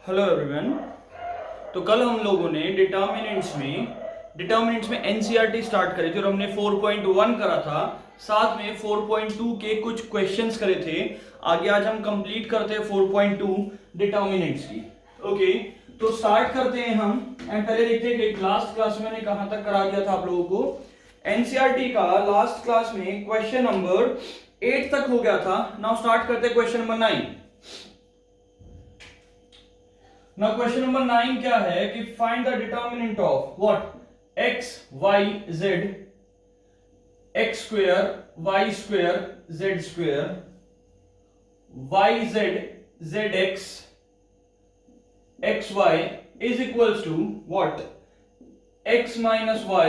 Hello everyone. तो कल हम लोगों ने डिटर्मिनेंट्स में एनसीईआरटी स्टार्ट करी थी और हमने 4.1 करा था, साथ में 4.2 के कुछ क्वेश्चंस करे थे। आगे आज हम कंप्लीट करते हैं 4.2 डिटर्मिनेंट्स की। ओके, तो स्टार्ट करते हैं हम। एंड पहले देखते हैं कि लास्ट क्लास में मैंने कहां तक करा दिया था आप लोगों को। एनसीईआरटी का लास्ट क्लास में क्वेश्चन नंबर 8 तक हो गया था। नाउ स्टार्ट करते हैं question number 9। Now question number 9 क्या है कि find the determinant of what x y z x square y square z square y z zx x y is equals to what x minus y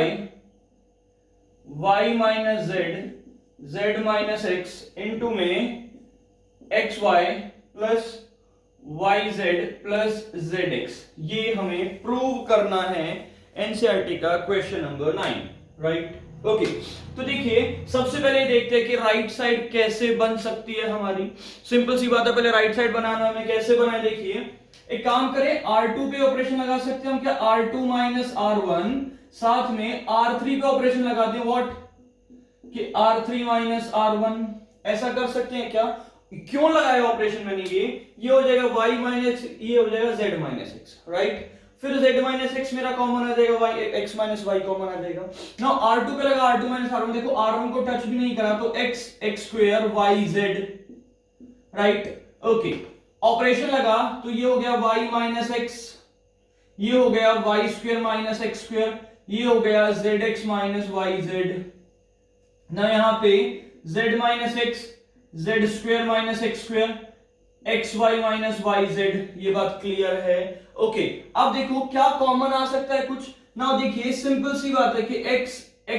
y minus z z minus x into में x y plus yz plus zx। ये हमें prove करना है NCERT का question number 9, right. Okay, तो देखिए सबसे पहले देखते हैं कि राइट साइड कैसे बन सकती है हमारी। सिंपल सी बात है, पहले राइट साइड बनाना हमें कैसे बनाए। देखिए एक काम करें, R2 पे ऑपरेशन लगा सकते हैं हम क्या, R2 माइनस R1, साथ में R3 पे ऑपरेशन लगा दें व्हाट कि R3 माइनस R1। ऐसा कर सकते हैं क्या? क्यों लगाया ऑपरेशन मैंने, ये हो जाएगा y माइनस, ये हो जाएगा z माइनस एक्स, राइट। फिर z माइनस एक्स मेरा कॉमन आ जाएगा, y x minus y common आ जाएगा। नाउ R2 पे लगा R2 माइनस R1, देखो R1 को टच भी नहीं करा तो x square yz, right. Okay, operation लगा तो ये हो गया y माइनस एक्स, ये हो गया y square minus x square, ये हो गया zx माइनस yz। ना यहाँ पे z minus x z square minus x square x y minus y z. ये बात क्लियर है। ओके, अब देखो क्या कॉमन आ सकता है कुछ ना। देखिए सिंपल सी बात है कि एक्स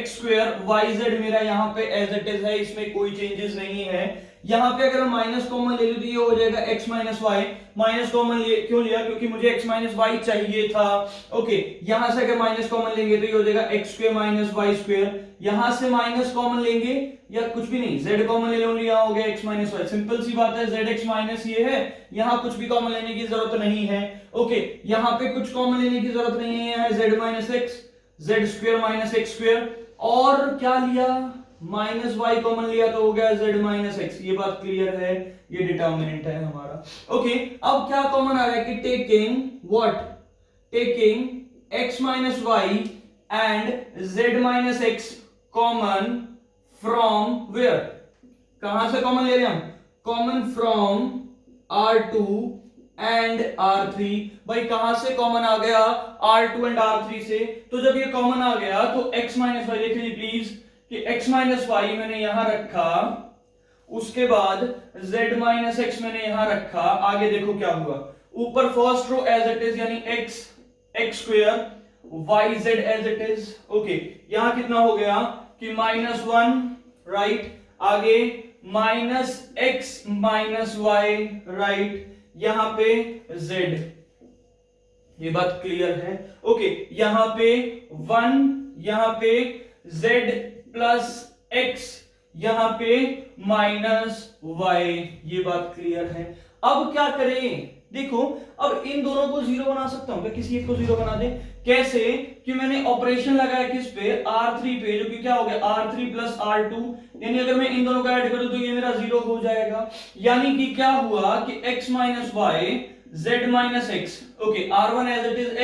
स्क्वायर वाई जेड मेरा यहाँ पे एज इट इज है, इसमें कोई चेंजेस नहीं है। यहाँ पे अगर माइनस कॉमन ले लो तो ये हो जाएगा x minus y. Minus common क्यों लिया? क्योंकि मुझे x माइनस वाई चाहिए था। ओके, यहां से अगर माइनस कॉमन लेंगे तो ये हो जाएगा x square minus y square. यहां से माइनस कॉमन लेंगे या कुछ भी नहीं, z कॉमन ले लो, यहाँ हो गया x माइनस वाई। सिंपल सी बात है, zx माइनस ये है, यहाँ कुछ भी कॉमन लेने की जरूरत नहीं है। ओके, यहाँ पे कुछ कॉमन लेने की जरूरत नहीं है, यहाँ z minus x z square minus x square, और क्या लिया, माइनस वाई कॉमन लिया तो हो गया z माइनस एक्स। ये बात क्लियर है, ये डिटर्मिनेंट है हमारा। ओके, अब क्या कॉमन आ रहा है कि taking what, taking x minus y and z minus x common from where, कहां से कॉमन ले रहे हैं हम, common from R2 and R3। भाई कहां से कॉमन आ गया, R2 एंड R3 से। तो जब ये कॉमन आ गया तो x माइनस वाई, देखिए प्लीज कि x माइनस वाई मैंने यहां रखा, उसके बाद z माइनस एक्स मैंने यहां रखा। आगे देखो क्या हुआ, ऊपर first row as it is यानी x square y z as it is. Okay, यहां कितना हो गया कि -1, राइट। आगे minus x minus y, right. यहां पे z, ये बात क्लियर है। ओके, यहां पे 1, यहां पे z प्लस x, यहां पे माइनस y। ये बात क्लियर है। अब क्या करें, देखो अब इन दोनों को जीरो बना सकता हूं क्या, किसी एक को जीरो बना दे। कैसे कि मैंने ऑपरेशन लगाया किस पे, R3 पे, जो कि क्या हो गया R3 प्लस R2, यानी अगर मैं इन दोनों को ऐड करूं तो ये मेरा जीरो हो जाएगा। यानी कि क्या हुआ कि x minus y z minus x. Okay, R1 as it is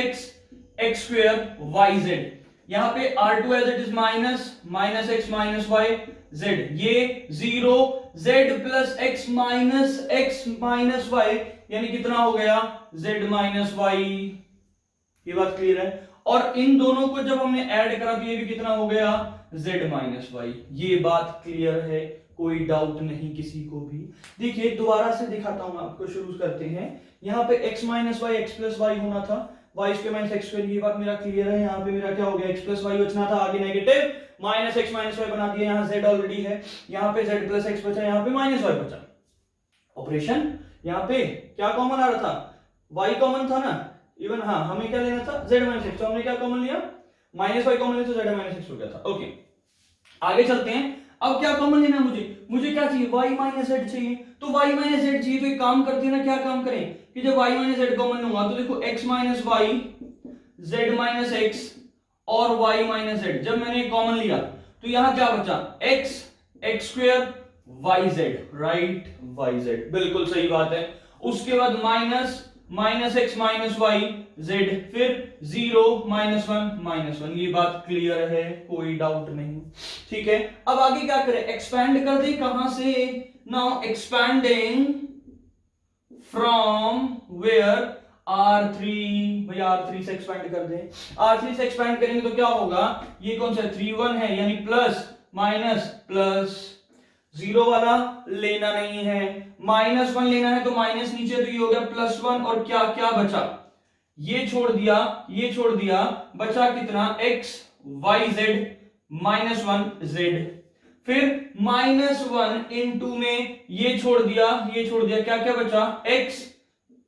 x square y z, यहां पे R2 as it is minus x minus y z, ये zero, z plus x minus y, यानी कितना हो गया z माइनस वाई। ये बात clear है। और इन दोनों को जब हमने ऐड करा तो ये भी कितना हो गया z माइनस वाई। ये बात क्लियर है, कोई डाउट नहीं किसी को भी। देखिए दोबारा से दिखाता हूं आपको, शुरू करते हैं। यहाँ पे x minus y x plus y होना था, y square minus x square, ये बात मेरा क्लियर है। यहाँ पे मेरा क्या हो गया, x प्लस वाई बचना था, आगे negative minus x minus y बना दिया। यहाँ z ऑलरेडी है, यहाँ पे z प्लस एक्स बचा, यहाँ पे माइनस वाई बचा। ऑपरेशन यहाँ पे क्या कॉमन आ रहा था, y कॉमन था ना, इवन हाँ हमें क्या लेना था z माइनस एक्स, तो हमने क्या कॉमन लिया, माइनस वाई कॉमन लिया तो z माइनस एक्स हो गया था। ओके, आगे चलते हैं। अब क्या कॉमन लेना है मुझे क्या चाहिए, y माइनस जेड चाहिए। तो y माइनस जेड चाहिए तो एक काम करते हैं ना, क्या काम करें कि जब y माइनस जेड कॉमन लूंगा तो देखो x minus y, z minus x और y माइनस जेड, जब मैंने कॉमन लिया तो यहां क्या बचा, x x square y z, right, y z, बिल्कुल सही बात है। उसके बाद minus minus x minus y z, फिर 0 -1 -1, ये बात क्लियर है, कोई डाउट नहीं, ठीक है। अब आगे क्या करें, एक्सपैंड कर दे, कहां से, now expanding from where, R3, भाई R3 से एक्सपैंड कर दें, R3 से एक्सपैंड करेंगे तो क्या होगा, ये कौन सा 3 1 है, यानी प्लस माइनस प्लस, 0 वाला लेना नहीं है, -1 लेना है तो माइनस नीचे, तो ये हो गया +1, और क्या क्या बचा, ये छोड़ दिया, ये छोड़ दिया, बचा कितना, x y z -1 z, फिर -1 इनटू में ये छोड़ दिया, ये छोड़ दिया, क्या क्या बचा, x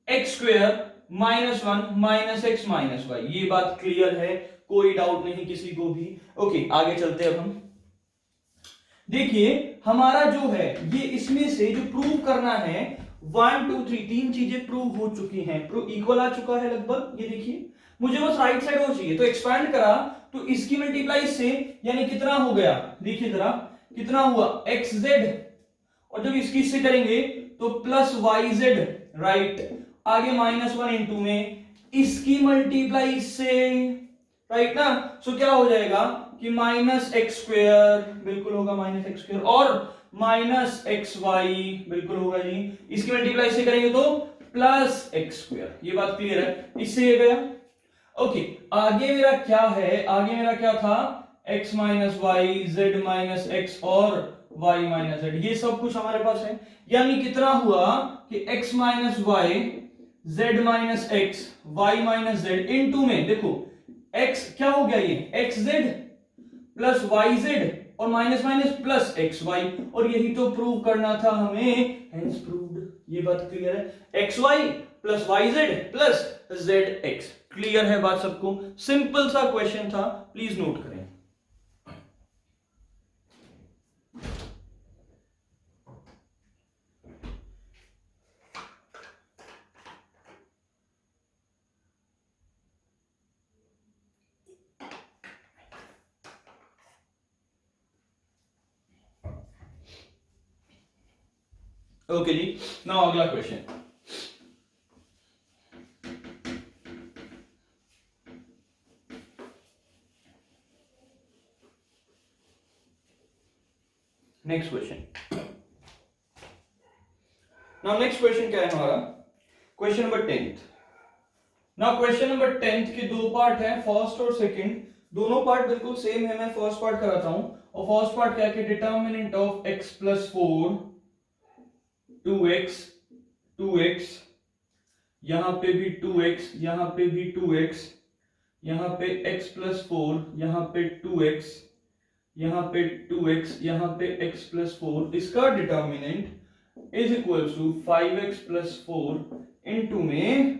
x square -1 -x -y, ये बात क्लियर है, कोई डाउट नहीं किसी को भी। ओके आगे चलते हैं अब हम, देखिए हमारा जो है ये इसमें से जो प्रूव करना है 1 2 3 तीन चीजें प्रूव हो चुकी हैं, प्रूव इक्वल आ चुका है लगभग, ये देखिए, मुझे बस राइट साइड हो चाहिए, तो एक्सपैंड करा तो इसकी मल्टीप्लाई से, यानी कितना हो गया, देखिए जरा कितना हुआ, xz, और जब इसकी से करेंगे तो +yz, राइट, आगे -1 इनटू में इसकी मल्टीप्लाई से, राइट ना, सो क्या हो जाएगा कि -x स्क्वायर, बिल्कुल होगा -x स्क्वायर, और -xy, बिल्कुल होगा जी, इसकी मल्टीप्लाई से करेंगे तो +x स्क्वायर, ये बात क्लियर है, इससे ये गया। ओके आगे मेरा क्या है, आगे मेरा क्या था, x minus y, z minus x और y माइनस जेड, ये सब कुछ हमारे पास है, यानी कितना हुआ कि x minus y, z minus x, y minus z, into में देखो x क्या हो गया, ये xz प्लस वाई जेड और minus minus plus x y, और यही तो प्रूव करना था हमें, हेंस प्रूव्ड, ये बात क्लियर है, x y plus y z plus z x, clear है बात सबको, सिंपल सा क्वेश्चन था, प्लीज नोट करें। ओके जी, नाउ अगला question, next question, now next question क्या है हमारा, question number 10th। Now question number 10th के दो पार्ट हैं, फर्स्ट और सेकंड, दोनों पार्ट बिल्कुल सेम है, मैं फर्स्ट पार्ट कराता हूं, और फर्स्ट पार्ट क्या है कि determinant of x plus 4 2x 2x, यहां पे भी 2x, यहां पे भी 2x, यहां पे x प्लस 4, यहां पे 2x, यहां पे 2x, यहां पे x प्लस 4, इसका determinant is equal to 5x plus 4 into में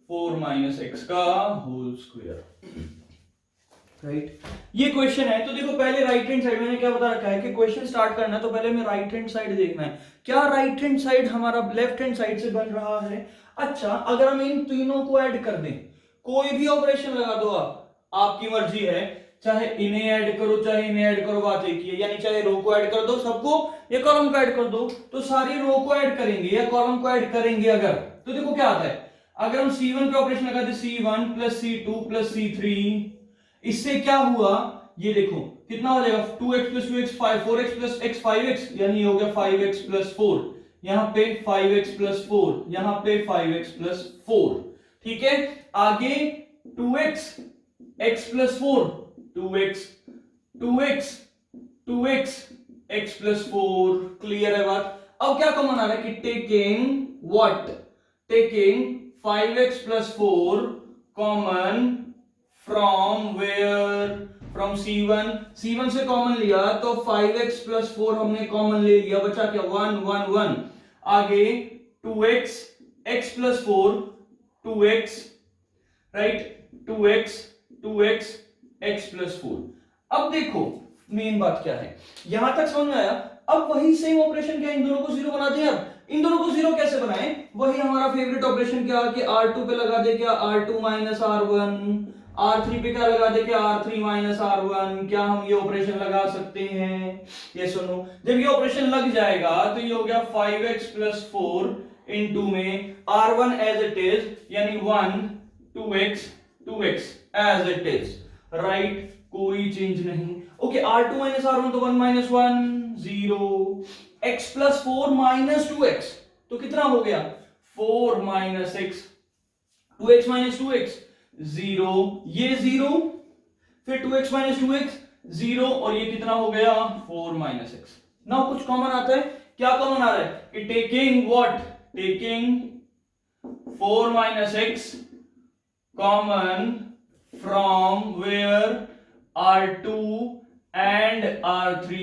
4 माइनस एक्स का होल स्क्वायर, राइट, ये क्वेश्चन है। तो देखो पहले राइट हैंड साइड, मैंने क्या बता रखा है कि क्वेश्चन स्टार्ट करना है तो पहले हमें राइट हैंड साइड देखना है, क्या राइट हैंड साइड हमारा लेफ्ट हैंड साइड से बन रहा है। अच्छा अगर हम इन तीनों को ऐड कर दें, कोई भी ऑपरेशन लगा दो आप, आपकी मर्जी है, चाहे इन्हें ऐड करो चाहे इन्हें ऐड करो, बात एक ही है, यानी चाहे रो को ऐड कर दो सबको या कॉलम को ऐड कर दो, तो सारी रो को ऐड करेंगे या कॉलम को ऐड करेंगे अगर, तो देखो क्या आता है, अगर हम C1 के ऑपरेशन लगाते C1 plus C2 plus C3, इससे क्या हुआ, ये देखो कितना हो जाएगा, 2x plus 2x 4x plus x 5x, यानी हो गया 5x प्लस 4, यहां पे 5x प्लस 4, यहां पे 5x प्लस 4, ठीक है। आगे 2x x plus 4, 2x 2x 2x x plus 4, clear है बात। अब क्या कॉमन आ रहा है कि taking what, taking 5x plus 4 common from where, from C1 से कॉमन लिया तो 5x प्लस 4 हमने कॉमन ले लिया, बचा क्या 1 1 1, आगे 2x x plus 4 2x, right, 2x x plus 4। अब देखो मेन बात क्या है, यहां तक समझ में आया। अब वही सेम ऑपरेशन क्या इन दोनों को जीरो बना दें। अब इन दोनों को जीरो कैसे बनाएं, वही हमारा फेवरेट ऑपरेशन क्या कि R2 पे लगा दे क्या R2 माइनस R1, R3 पे क्या लगा दे क्या R3 माइनस R1। क्या हम ये ऑपरेशन लगा सकते हैं? ये सुनो, जब ये ऑपरेशन लग जाएगा तो ये हो गया 5x प्लस 4 इंटू में R1 एज इट इज यानी 1 2x as it is, right, कोई चेंज नहीं। ओके, R2 माइनस R1 तो 1 minus 1 0, x plus 4 minus 2x तो कितना हो गया 4 minus x, 2x minus 2x 0, ये 0, फिर 2x माइनस 2x 0 और ये कितना हो गया 4 माइनस x। नाउ कुछ कॉमन आता है, क्या कॉमन आ रहा है कि taking what, taking 4 minus x common from where R2 and R3,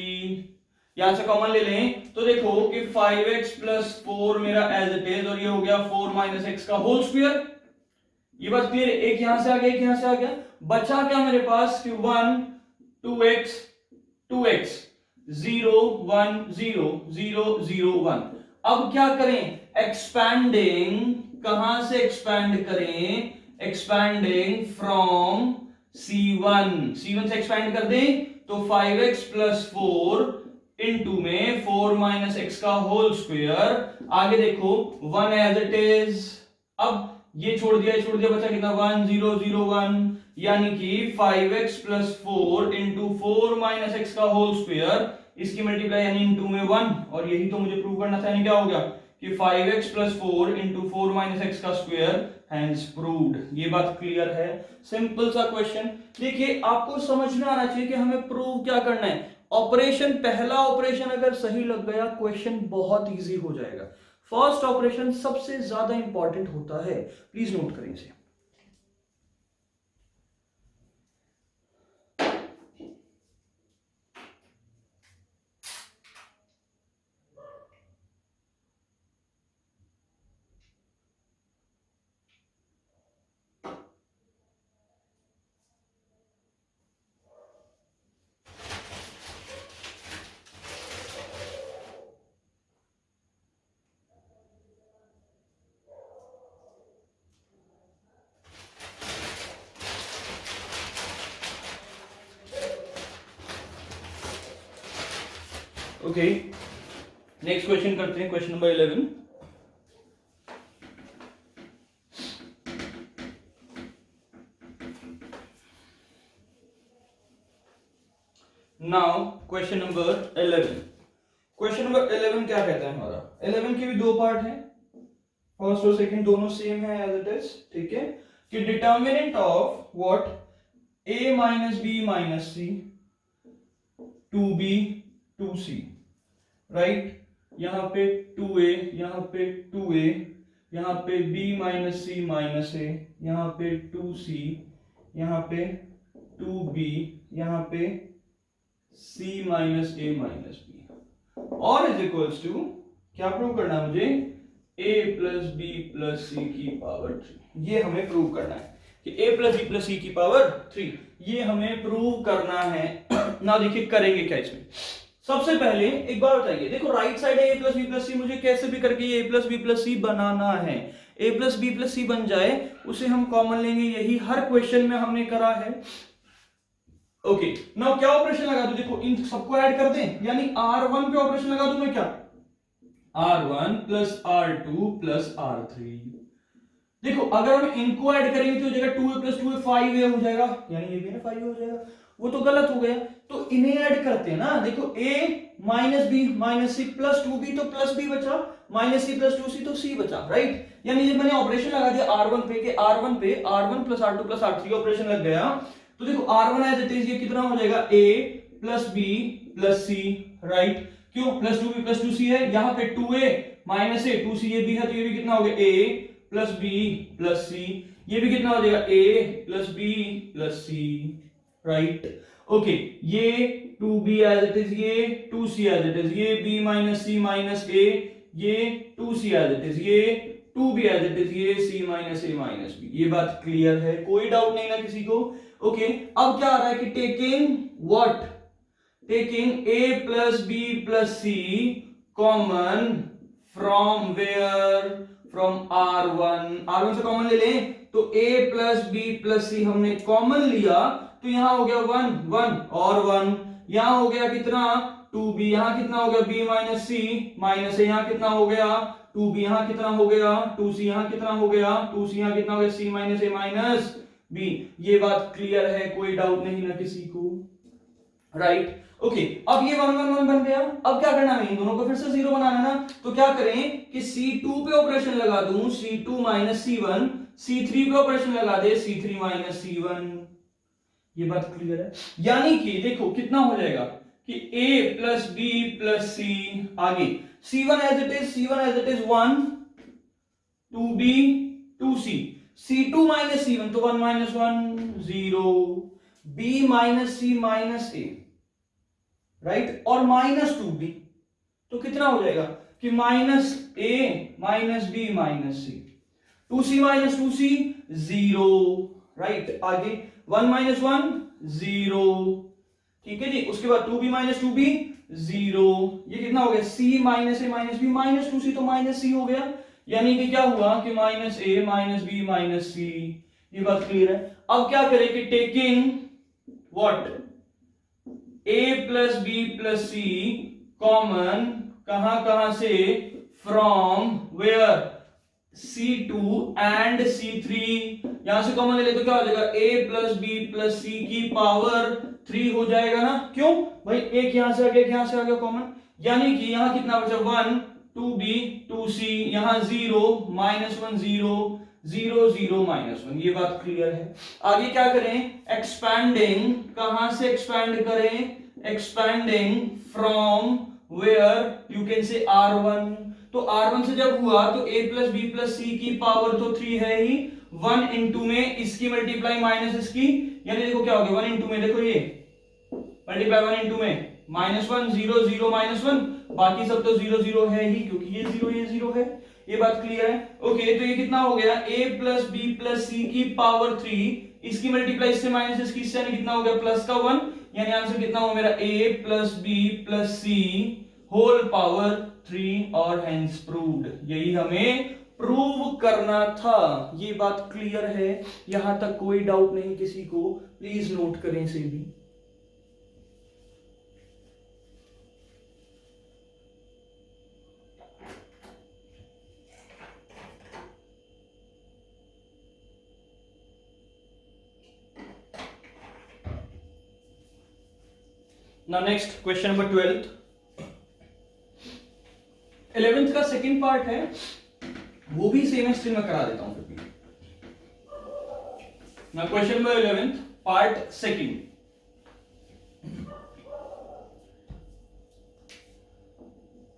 यहां से कॉमन ले लें तो देखो कि 5x प्लस 4 मेरा एज इट इज और ये हो गया 4 माइनस x का होल स्क्वायर। ये बात क्लियर है, एक यहां से आ गया एक यहां से आ गया, बचा क्या मेरे पास कि 1 2x 0 1 0 0 0 1। अब क्या करें, एक्सपैंडिंग, कहां से एक्सपैंड करें, एक्सपैंडिंग फ्रॉम C1 से एक्सपैंड कर दें तो 5x प्लस 4 इंटू में 4 माइनस x का होल स्क्वायर, आगे देखो 1 एज इट इज। अब ये छोड़ दिया बचा कितना 1 0 0 1, यानी कि 5x plus 4 into 4 minus x का होल स्क्वायर, इसकी मल्टीप्लाई यानी इंटू में 1, और यही तो मुझे प्रूव करना था, यानी क्या हो गया कि 5x plus 4 into 4 minus x का स्क्वायर, हैंस प्रूव्ड। ये बात क्लियर है, सिंपल सा क्वेश्चन। देखिए आपको समझ में आना चाहिए कि हमें प्रूव क्या करना है। ऑपरेशन, पहला ऑपरेशन अगर सही लग गया क्वेश्चन बहुत इजी हो जाएगा। फर्स्ट ऑपरेशन सबसे ज्यादा इंपॉर्टेंट होता है, प्लीज नोट करें इसे। ओके, नेक्स्ट क्वेश्चन करते हैं, question number 11। Now question number 11, question number 11 क्या कहता है हमारा, 11 के भी दो पार्ट हैं, फर्स्ट और सेकंड दोनों सेम है एज इट इज, ठीक है, कि determinant of what a minus b minus c 2b 2c, right, यहां पे 2a, यहां पे 2a, यहां पे b minus c minus a, यहां पे 2c, यहां पे 2b, यहां पे c minus a minus b, और इज इक्वल्स टू क्या प्रूव करना है मुझे, a plus b plus c की पावर 3। ये हमें प्रूव करना है कि a plus b plus c की पावर 3, ये हमें प्रूव करना है ना। देखिए करेंगे क्या इसमें, सबसे पहले एक बार बताइए, देखो राइट साइड है a प्लस बी प्लस सी, मुझे कैसे भी करके ये a प्लस बी प्लस सी बनाना है। a प्लस बी प्लस सी बन जाए उसे हम कॉमन लेंगे, यही हर क्वेश्चन में हमने करा है। ओके, नाउ क्या ऑपरेशन लगा दूं, देखो इन सबको ऐड कर दें, यानी R1 पे ऑपरेशन लगा दूं मैं, क्या R1 plus R2 plus R3। देखो अगर हम इनको ऐड करेंगे तो जगह 2a प्लस 2a 5a हो जाएगा, यानी ये भी ना 5a हो जाएगा, वो तो गलत हो गया, तो इन्हें ऐड करते हैं ना। देखो a minus b minus c plus 2b तो प्लस b बचा, माइनस सी प्लस 2c तो c बचा, राइट। यानी जब मैंने ऑपरेशन लगा दिया R1 पे कि R1 पे R1 plus R2 plus R3 operation लग गया, तो देखो R1 एज इट इज ये कितना हो जाएगा a plus b plus c, right, क्यों प्लस 2b प्लस 2c है, यहां पे 2a माइनस a 2c ये भी है, तो ये भी कितना हो गया a plus b plus c, ये भी कितना हो जाएगा a plus b plus c, right. Okay, ये 2b एज इट इज, ये 2c एज इट इज, ये b minus c minus a, ये 2c एज इट इज, ये 2b एज इट इज, ये c minus a minus b। ये बात clear है, कोई डाउट नहीं ना किसी को। ओके, अब क्या आ रहा है कि taking what, taking a plus b plus c common from where, from R1 से कॉमन ले लें तो a plus b plus c हमने कॉमन लिया तो यहां हो गया 1 और 1, यहां हो गया कितना 2b, यहां कितना हो गया b minus c minus a, यहां कितना हो गया 2b, यहां कितना हो गया 2c, यहां कितना हो गया 2c, यहां कितना हो गया c minus a minus b। ये बात क्लियर है, कोई डाउट नहीं ना किसी को, राइट? ओके, अब ये 1 1 1 बन गया। अब क्या करना है, इन दोनों को फिर से जीरो बनाना है ना, तो क्या करें कि C2 पे ऑपरेशन लगा दूं, C2 माइनस C1, C3 पे ऑपरेशन लगा दे C3 माइनस C1। ये बात क्लियर है? यानी कि देखो कितना हो जाएगा कि a plus b plus c, आगे C1 as it is 1, 2b 2c, C2 minus C1 तो 1 minus 1 0, b minus c minus a, right? और माइनस 2b तो कितना हो जाएगा कि minus a minus b minus c, 2c minus 2c 0, right? आगे 1 minus 1 0, ठीक है जी। उसके बाद 2b माइनस 2b 0, ये कितना हो गया c minus a minus b minus 2c तो माइनस c हो गया, यानी कि क्या हुआ कि minus a minus b minus c। ये बात क्लियर है? अब क्या करें कि taking what a plus b plus c common, कहां से, from where, C2 and C3, यहां से कॉमन ले ले तो क्या हो जाएगा a plus b plus c की पावर 3 हो जाएगा ना। क्यों भाई, एक यहां से आ गया, यहां से आ गया कॉमन, यानी कि यहां कितना बचा 1 2b 2c, यहां 0 माइनस 1 0 0 0 माइनस 1। ये बात क्लियर है? आगे क्या करें, एक्सपैंडिंग, कहां से एक्सपैंड करें, expanding from where, you can say R1, तो R1 से जब हुआ तो a plus b plus c की पावर तो 3 है ही, 1 इंटू में इसकी मल्टीप्लाई माइनस इसकी, यानी देखो क्या हो गया 1 इंटू में, देखो ये मल्टीप्लाई 1 इंटू में माइनस 1 0 0 माइनस 1, बाकी सब तो 0 0 है ही क्योंकि ये 0 है। ये बात क्लियर है? ओके, तो ये कितना हो गया a plus b plus c की पावर 3, इसकी मल्टीप्लाई इससे माइनस इसकी, इससे यानी कितना हो गया प्लस का 1, यानी आंसर कितना हो मेरा a plus b plus c whole power 3 और हेंस प्रूव्ड। यही हमें प्रूव करना था। ये बात क्लियर है? यहां तक कोई डाउट नहीं किसी को? प्लीज नोट करें इसे भी। Now next question number 12th. 11th का सेकंड पार्ट है, वो भी सेम स्ट्रीम में करा देता हूं फिर भी। Now question number 11th part second.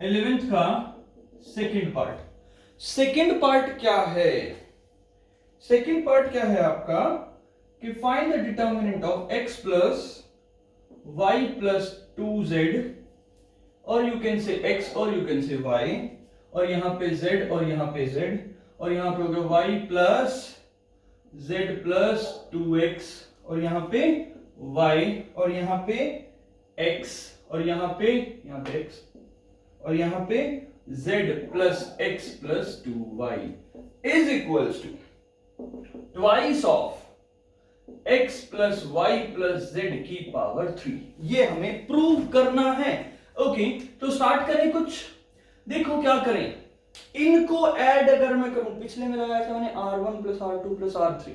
11th का सेकंड पार्ट। सेकंड पार्ट क्या है? सेकंड पार्ट क्या है आपका कि find the determinant of x plus y plus 2z, और यू कैन से x और यू कैन से y, और यहां पे z और यहां पे z, और यहां पे हो गया y plus z plus 2x, और यहां पे y, और यहां पे x, और यहां पे x, और यहां पे z plus x plus 2y is equals to twice of x plus y plus z की पावर 3। ये हमें प्रूव करना है। ओके, तो स्टार्ट करें कुछ। देखो क्या करें, इनको ऐड अगर मैं करूं, पिछले में लगाया था मैंने R1 plus R2 plus R3,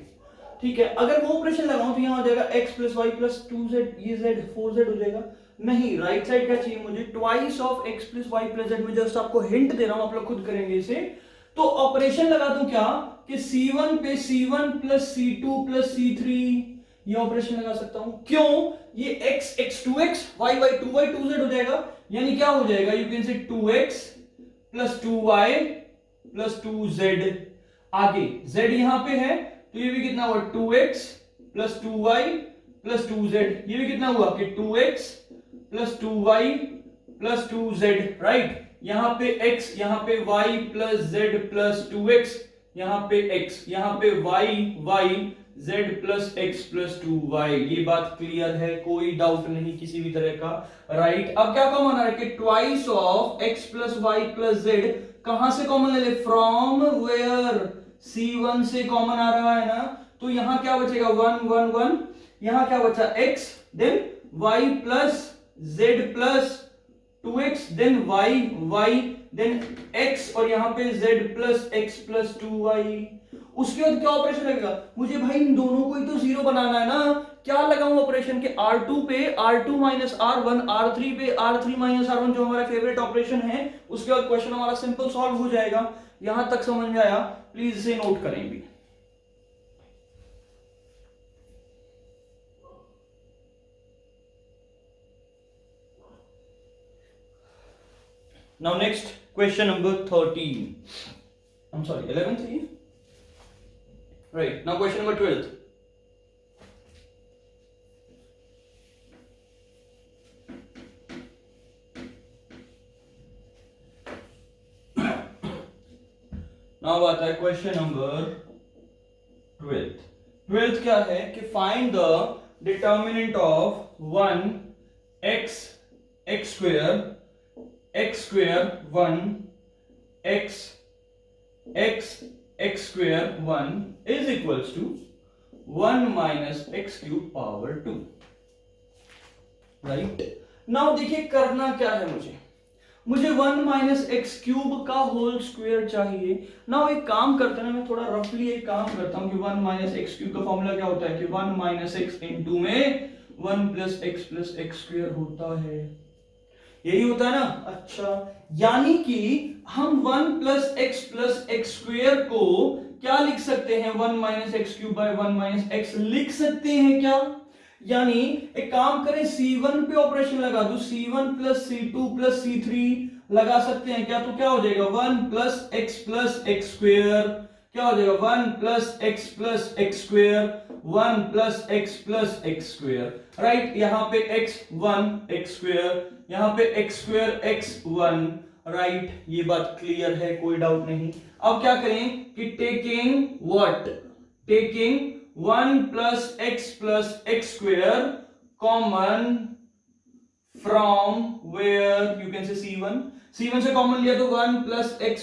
ठीक है? अगर वो ऑपरेशन लगाऊं तो यहां हो जाएगा x plus y plus 2z, ये z 4z हो जाएगा। नहीं, राइट साइड क्या चाहिए मुझे, twice of x plus y plus z. मैं जस्ट आपको हिंट दे रहा हूं, आप लोग खुद करेंगे इसे। तो ऑपरेशन लगा दूं क्या कि C1 पे C1 plus C2 plus C3, ये ऑपरेशन लगा सकता हूं। क्यों? ये x x 2x y y 2y 2z हो जाएगा, यानी क्या हो जाएगा, यू कैन से 2x plus 2y plus 2z। आगे z यहां पे है तो ये भी कितना हुआ 2x plus 2y plus 2z, ये भी कितना हुआ कि 2x plus 2y plus 2z, right? यहां पे x, यहां पे y plus z plus 2x, यहां पे x, यहां पे y y z plus x plus 2y। ये बात क्लियर है, कोई डाउट नहीं किसी भी तरह का, राइट। अब क्या कॉमन आ रहा है कि twice of x plus y plus z, कहां से कॉमन ले ले, फ्रॉम वेयर, c1 से कॉमन आ रहा है ना, तो यहां क्या बचेगा 1 1 1, यहां क्या बचा x, then y plus z plus 2x, then y then x, और यहां पे z plus x plus 2y। उसके बाद क्या ऑपरेशन लगेगा, मुझे भाई इन दोनों को ही तो जीरो बनाना है ना, क्या लगाऊं ऑपरेशन के, R2 पे R2 माइनस R1, R3 पे R3 माइनस R1, जो हमारा फेवरेट ऑपरेशन है। उसके बाद क्वेश्चन हमारा सिंपल सॉल्व हो जाएगा। यहां तक समझ में आया, प्लीज इसे नोट करें भी। Now next question number 13. I'm sorry, 11th. Right. Now question number 12. Now आता है क्वेश्चन नंबर 12th। 12th क्या है कि find the determinant of 1 x x square 1 x square 1 is equals to 1 minus x cube power 2, right. Now देखिए करना क्या है, मुझे 1 माइनस एक्स क्यूब का होल स्क्वायर चाहिए। नाउ एक काम करते हैं, मैं थोड़ा रफली एक काम करता हूं कि 1 माइनस एक्स क्यूब का फॉर्मूला क्या होता है कि 1 माइनस एक्स इंटू में 1 प्लस एक्स स्क्वायर होता है, यही होता है ना। अच्छा, यानी कि हम 1 प्लस एक्स स्क्वायर को क्या लिख सकते हैं, 1 minus x cube by 1 minus x लिख सकते हैं क्या। यानी एक काम करें, C1 पे ऑपरेशन लगा दो, C1 plus C2 plus C3 लगा सकते हैं क्या, तो क्या हो जाएगा 1 प्लस एक्स स्क्वायर, क्या हो जाएगा 1 plus x square, 1 plus x square, right. यहां पे x1 एक्स स्क्वायर, यहां पे एक्स स्क्वायर x1, राइट। ये बात क्लियर है, कोई डाउट नहीं। अब क्या करें कि taking 1 plus x square common from where, you can say C1 से कॉमन लिया तो 1 प्लस एक्स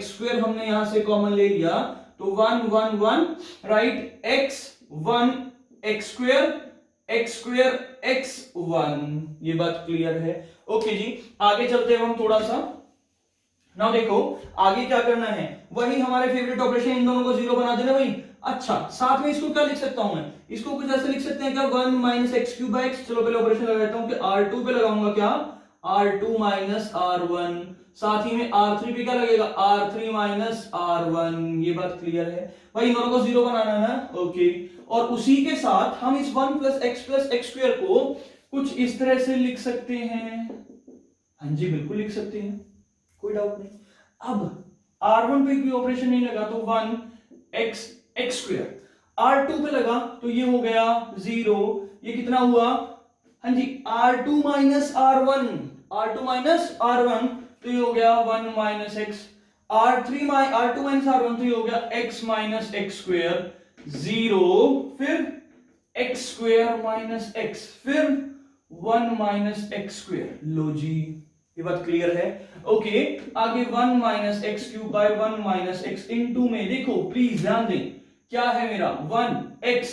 स्क्वायर हमने यहां से कॉमन ले लिया, तो 1 1 1, right. x1 x square x1, ये बात क्लियर है। ओके जी, आगे चलते हैं हम थोड़ा सा। नाउ देखो आगे क्या करना है, वही हमारे फेवरेट ऑपरेशन, इन दोनों को जीरो बना देना भाई। अच्छा, साथ में इसको क्या लिख सकता हूं मैं, इसको कुछ ऐसे लिख सकते हैं क्या, 1 minus x cube bye x. चलो पहले ऑपरेशन लगाता हूं कि R2 पे लगाऊंगा क्या, R2 माइनस R1, साथ ही में R3 पे क्या लगेगा, R3 माइनस R1। ये बात क्लियर है भाई, इन दोनों को जीरो बनाना है ना, ओके। और उसी के साथ हम इस 1 प्लस एक्स स्क्वायर को कुछ इस तरह से लिख सकते हैं, हाँ जी बिल्कुल लिख सकते हैं, कोई डाउट नहीं। अब R1 पे कोई ऑपरेशन नहीं लगा तो 1 एक्स स्क्वायर, R2 पे लगा तो ये हो गया 0, ये कितना हुआ, हाँ जी R2 माइनस R1, तो ये हो गया 1 minus x, R2 minus R1 तो ये हो गया x माइनस एक्स स्क्वायर, 0, फिर एक्स स्क्वायर माइनस एक्स, फिर 1 माइनस एक्स स्क्वायर। लो जी, ये बात क्लियर है, ओके। आगे 1 minus x cube by 1 minus x into में, देखो प्लीज ध्यान दें, क्या है मेरा 1 x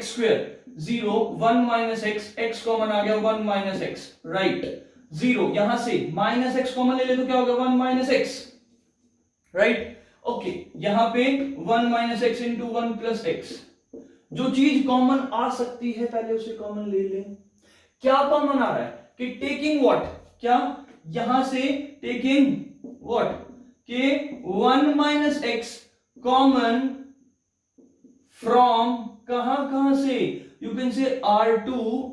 square, 0 1 minus x common आ गया, 1 माइनस एक्स, राइट। 0 यहां से माइनस एक्स कॉमन ले ले तो क्या होगा 1 माइनस एक्स, राइट, ओके। यहां पे 1 minus x into 1 plus x, जो चीज कॉमन आ सकती है पहले उसे कॉमन ले ले। क्या कॉमन आ रहा है कि टेकिंग व्हाट, क्या यहां से टेकिंग व्हाट के 1 माइनस एक्स कॉमन फ्रॉम कहां से, यू कैन से R2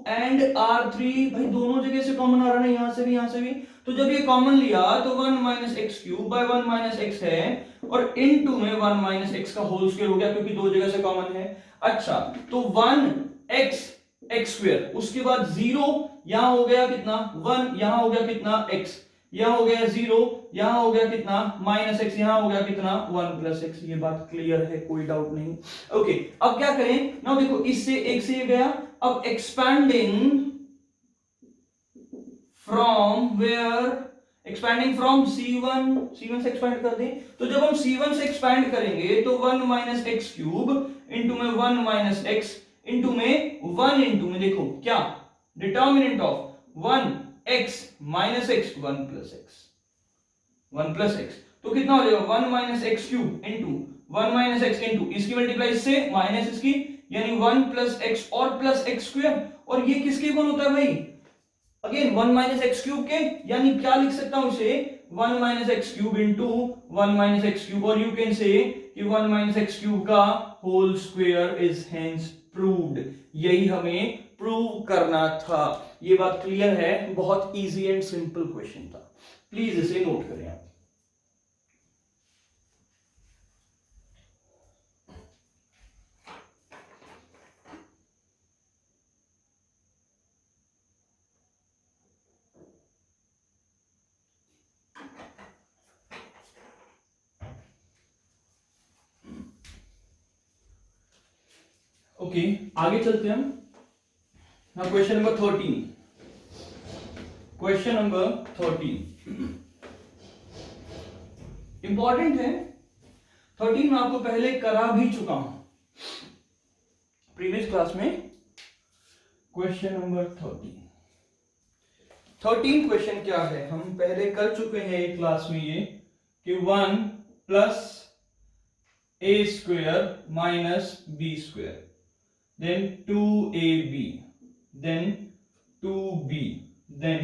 एंड R3, भाई दोनों जगह से कॉमन आ रहा है ना, यहां से भी। तो जब ये कॉमन लिया तो 1 minus x cube by 1 minus x है, और इनटू में 1 माइनस एक्स का होल स्क्वायर हो गया क्योंकि दो जगह से कॉमन है। अच्छा, तो 1 एक्स स्क्वायर, उसके बाद 0 यहां हो गया कितना 1, यहां हो गया कितना x, यहाँ हो गया 0, यहाँ हो गया कितना -x, यहाँ हो गया कितना 1 + x। ये बात क्लियर है, कोई डाउट नहीं। ओके, अब क्या करें ना, देखो इससे एक से ये गया, अब expanding from where, expanding from C1 से एक्सपैंड कर दें। तो जब हम C1 से एक्सपैंड करेंगे तो 1 - x³ इंटू में 1 - x इंटू में 1 इंटू में देखो क्या determinant of 1x - x 1 + x, 1 + x, तो कितना हो जाएगा 1 - x³ इंटू 1 - x इंटू इसकी मल्टीप्लाई इससे माइनस इसकी, यानी 1 + x और प्लस x²। और ये किसके इक्वल होता है भाई, अगेन 1 - x³ के, यानी क्या लिख सकता हूं इसे 1 - x³ इंटू 1 - x³, और यू कैन से कि 1 - x³ का whole square is hence proved. यही हमें प्रूव करना था। ये बात क्लियर है, बहुत इजी एंड सिंपल क्वेश्चन था, प्लीज इसे नोट करें आप। ओके, आगे चलते हैं हम। now question number 13, question number 13 important है। 13 मैं आपको पहले करा भी चुका हूं प्रीवियस क्लास में। क्वेश्चन नंबर 13 क्वेश्चन क्या है, हम पहले कर चुके हैं एक क्लास में ये कि 1 + a² - b², then 2ab, then 2b, then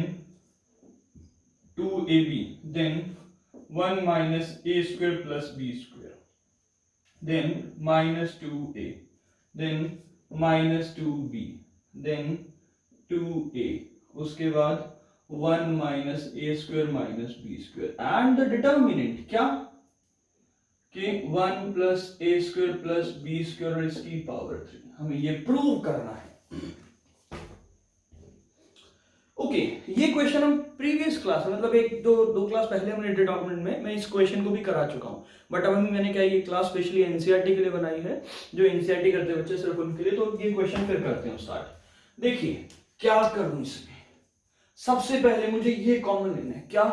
2ab, then 1 - a² + b², then -2a, then -2b, then 2a, उसके बाद 1 - a² - b² and the determinant क्या कि 1 + a² + b² और इसकी पावर 3, हमें ये प्रूव करना है। ओके, ये क्वेश्चन हम प्रीवियस क्लास में, मतलब एक दो क्लास पहले हमने डिटर्मिनेंट में मैं इस क्वेश्चन को भी करा चुका हूं, बट अभी मैंने क्या ये क्लास स्पेशली एनसीईआरटी के लिए बनाई है, जो एनसीईआरटी करते हैं बच्चे सिर्फ उनके लिए। तो ये क्वेश्चन फिर करते हैं स्टार्ट। देखिए क्या करूं इसमें, सबसे पहले मुझे ये कॉमन लेना है, क्या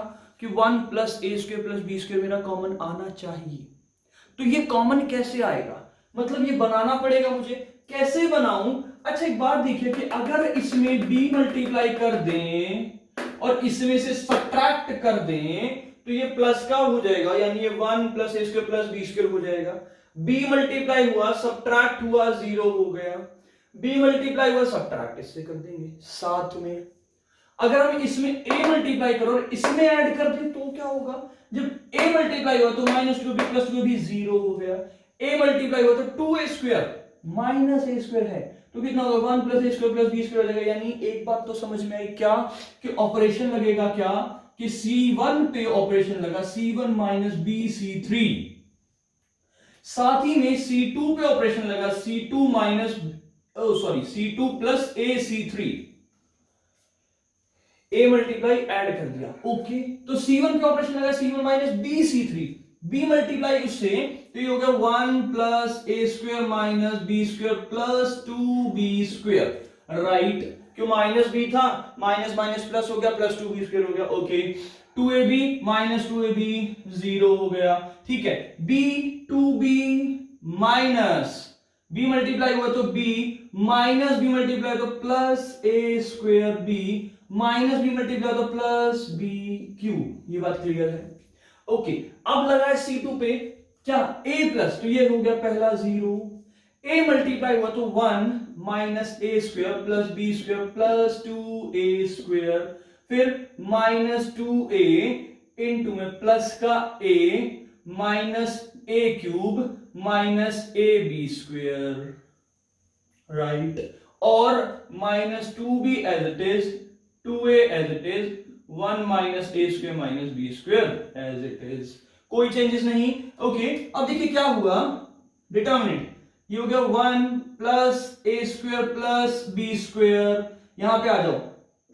कि 1 + a² + b² मेरा कॉमन आना चाहिए। तो ये कॉमन कैसे आएगा, मतलब ये बनाना पड़ेगा मुझे, कैसे बनाऊं। अच्छा एक बात देखिए कि अगर इसमें b मल्टीप्लाई कर दें और इसमें से सब्ट्रैक्ट कर दें तो ये प्लस का हो जाएगा, यानी ये 1 + a² + b² हो जाएगा। b मल्टीप्लाई हुआ, सब्ट्रैक्ट हुआ, 0 हो गया। b मल्टीप्लाई हुआ, सब्ट्रैक्ट इससे कर देंगे साथ में। अगर हम इसमें a मल्टीप्लाई करो और इसमें ऐड कर दें तो क्या होगा, जब a मल्टीप्लाई हुआ तो -2b + 2b 0 हो गया। a मल्टीप्लाई हुआ तो 2a² - a² है, तो कितना होगा 1 + a² + b² हो जाएगा। यानी एक बात तो समझ में आई क्या कि ऑपरेशन लगेगा क्या कि C1 पे ऑपरेशन लगा, C1 - b C3, साथ ही में C2 पे ऑपरेशन लगा, C2 + a C3, a multiply add कर दिया। ओके, तो C1 पे ऑपरेशन लगा, C1 - b C3, b multiply उससे तो ये हो गया 1 + a² - b² + 2b², राइट, क्यों -b था, माइनस प्लस हो गया, +2b² हो गया। ओके, 2ab - 2ab 0 हो गया, ठीक है। b 2b minus b multiply हुआ तो b माइनस b मल्टीप्लाई तो +a² b minus b multiply तो +b³, ये बात क्लियर है। ओके, अब लगा है C2 पे क्या a+, तो ये हो गया पहला 0, a मल्टीप्लाई हुआ तो 1 - a² + b² + 2a², फिर -2a इंटू में प्लस का a -a³ -ab², राइट, और -2b as it is, 2a as it is, 1 - a² - b² as it is, कोई चेंजेस नहीं। ओके, अब देखिए क्या हुआ, डिटर्मिनेंट ये हो गया 1 + a² + b², यहां पे आ जाओ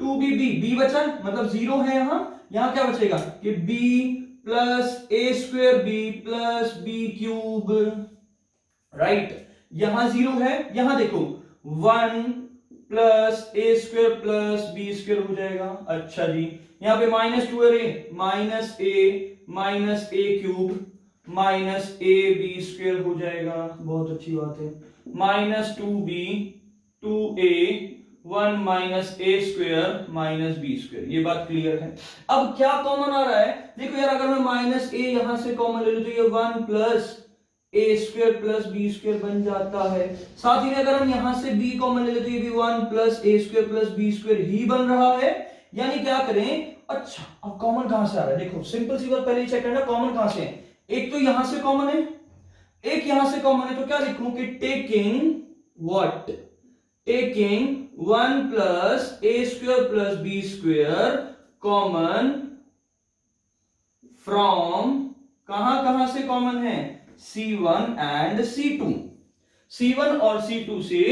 2b b बचा, मतलब 0 है यहां, यहां क्या बचेगा कि b प्लस ए square b plus b cube, right. यहां 0 है, यहां देखो 1 प्लस ए स्क्वायर प्लस बी स्क्वायर हो जाएगा। अच्छा जी, यहां पे -2 है, minus a cube minus a b square हो जाएगा। बहुत अच्छी बात है। -2b 2a 1 minus a square minus b square. ये बात क्लियर है। अब क्या कॉमन आ रहा है, देखो यार, अगर मैं माइनस ए यहां से कॉमन ले लूं तो ये 1 प्लस ए स्क्वायर प्लस बी स्क्वायर बन जाता है। साथ ही में अगर हम यहां से b कॉमन ले लें तो ये भी 1 प्लस ए स्क्वायर प्लस बी स्क्वायर ही बन रहा है। यानी क्या करें, अच्छा अब कॉमन कहां से आ रहा है, देखो सिंपल सी बात पहले ही चेक करना, कॉमन कहां से है। एक तो यहां से कॉमन है, एक यहां से कॉमन है, तो क्या लिखूं कि taking what, taking 1 plus A square plus b square common from, कहां कहां से कॉमन है, C1 एंड C2। C1 और C2 से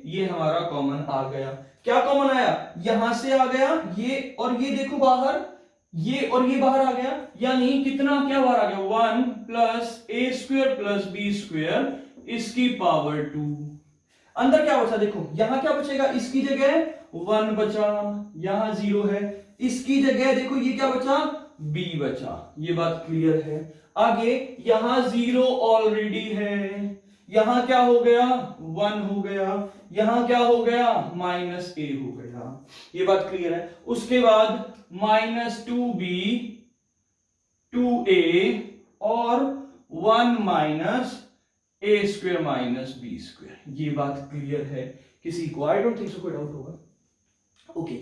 ये हमारा कॉमन आ गया। क्या कॉमन आया, यहां से आ गया ये, और ये देखो बाहर, ये और ये बाहर आ गया। यानी कितना, क्या बाहर आ गया, 1 प्लस ए स्क्वायर प्लस बी स्क्वायर इसकी पावर 2। अंदर क्या बचा, देखो यहां क्या बचेगा, इसकी जगह 1 बचा, यहां 0 है, इसकी जगह देखो ये क्या बचा, b बचा। ये बात क्लियर है। आगे यहां 0 ऑलरेडी है, यहां क्या हो गया, 1 हो गया, यहां क्या हो गया, -a हो गया। ये बात क्लियर है। उसके बाद -2b 2a और 1 minus a square minus b square. ये बात क्लियर है किसी को, आई डोंट थिंक सो कोई डाउट होगा। ओके,